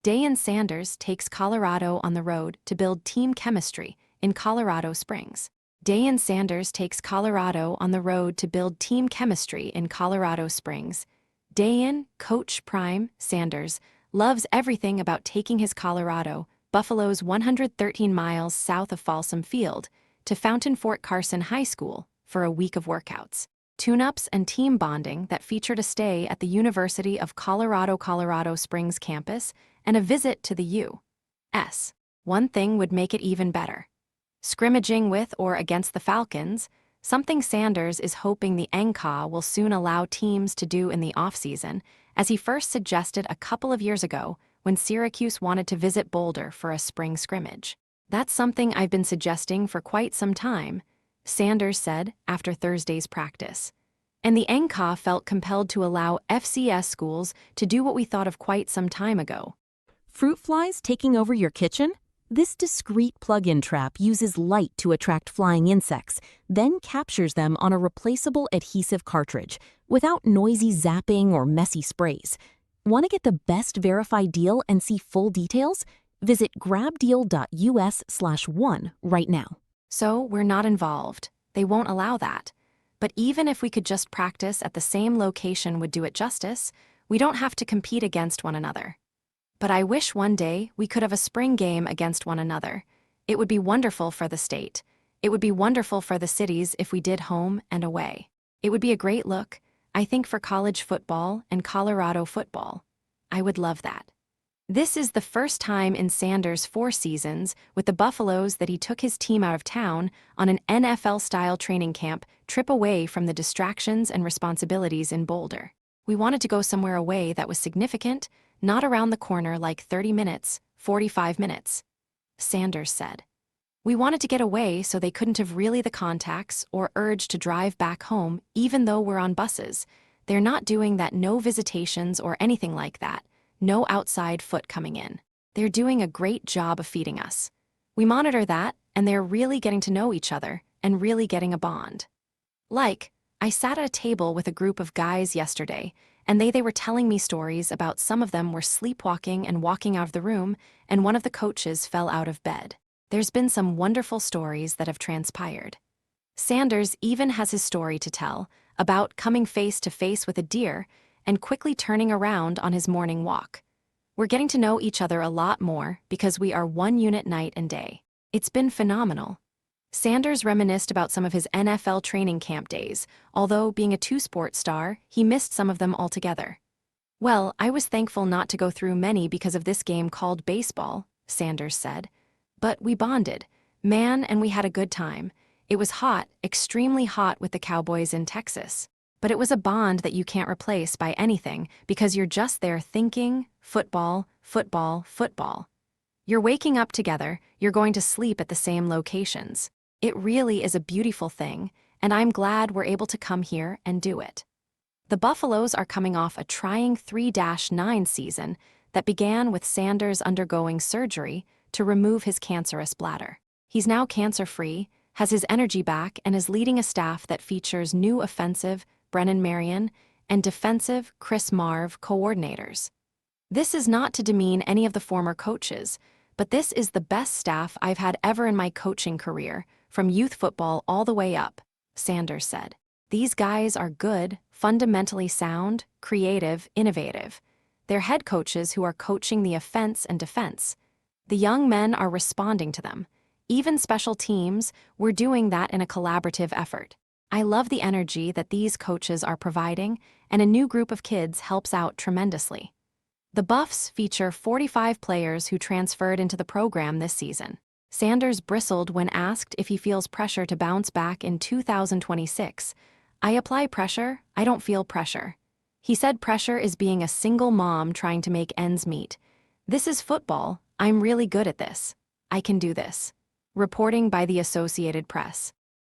Deion Sanders takes Colorado on the road to build team chemistry in Colorado Springs. Deion Sanders takes Colorado on the road to build team chemistry in Colorado Springs. Deion, Coach Prime Sanders, loves everything about taking his Colorado, Buffalo's 113 miles south of Folsom Field, to Fountain Fort Carson High School for a week of workouts, tune-ups, and team bonding that featured a stay at the University of Colorado Springs campus and a visit to the U.S. One thing would make it even better: scrimmaging with or against the Falcons, something Sanders is hoping the NCAA will soon allow teams to do in the offseason, as he first suggested a couple of years ago when Syracuse wanted to visit Boulder for a spring scrimmage. "That's something I've been suggesting for quite some time," Sanders said after Thursday's practice. And the NCAA felt compelled to allow FCS schools to do what we thought of quite some time ago. Fruit flies taking over your kitchen? This discreet plug-in trap uses light to attract flying insects, then captures them on a replaceable adhesive cartridge, without noisy zapping or messy sprays. Want to get the best verified deal and see full details? Visit grabdeal.us/one right now. So we're not involved. They won't allow that. But even if we could just practice at the same location would do it justice, we don't have to compete against one another. But I wish one day we could have a spring game against one another. It would be wonderful for the state. It would be wonderful for the cities if we did home and away. It would be a great look, I think, for college football and Colorado football. I would love that. This is the first time in Sanders' 4 seasons with the Buffaloes that he took his team out of town on an NFL-style training camp trip away from the distractions and responsibilities in Boulder. "We wanted to go somewhere away that was significant, not around the corner like 30 minutes, 45 minutes, Sanders said. "We wanted to get away so they couldn't have really the contacts or urge to drive back home even though we're on buses. They're not doing that, no visitations or anything like that, no outside foot coming in. They're doing a great job of feeding us. We monitor that, and they're really getting to know each other and really getting a bond. I sat at a table with a group of guys yesterday, and they were telling me stories about some of them were sleepwalking and walking out of the room, and one of the coaches fell out of bed. There's been some wonderful stories that have transpired." Sanders even has his story to tell about coming face to face with a deer and quickly turning around on his morning walk. "We're getting to know each other a lot more because we are one unit night and day. It's been phenomenal." Sanders reminisced about some of his NFL training camp days, although being a two-sport star, he missed some of them altogether. "Well, I was thankful not to go through many because of this game called baseball," Sanders said. "But we bonded, man, and we had a good time. It was hot, extremely hot with the Cowboys in Texas. But it was a bond that you can't replace by anything because you're just there thinking, football, football, football. You're waking up together, you're going to sleep at the same locations. It really is a beautiful thing, and I'm glad we're able to come here and do it." The Buffaloes are coming off a trying 3-9 season that began with Sanders undergoing surgery to remove his cancerous bladder. He's now cancer-free, has his energy back, and is leading a staff that features new offensive Brennan Marion and defensive Chris Marv coordinators. This is not to demean any of the former coaches, but this is the best staff I've had ever in my coaching career, from youth football all the way up, Sanders said. "These guys are good, fundamentally sound, creative, innovative. They're head coaches who are coaching the offense and defense. The young men are responding to them. Even special teams, we're doing that in a collaborative effort. I love the energy that these coaches are providing, and a new group of kids helps out tremendously." The Buffs feature 45 players who transferred into the program this season. Sanders bristled when asked if he feels pressure to bounce back in 2026. "I apply pressure, I don't feel pressure." He said pressure is being a single mom trying to make ends meet. "This is football, I'm really good at this. I can do this." Reporting by the Associated Press.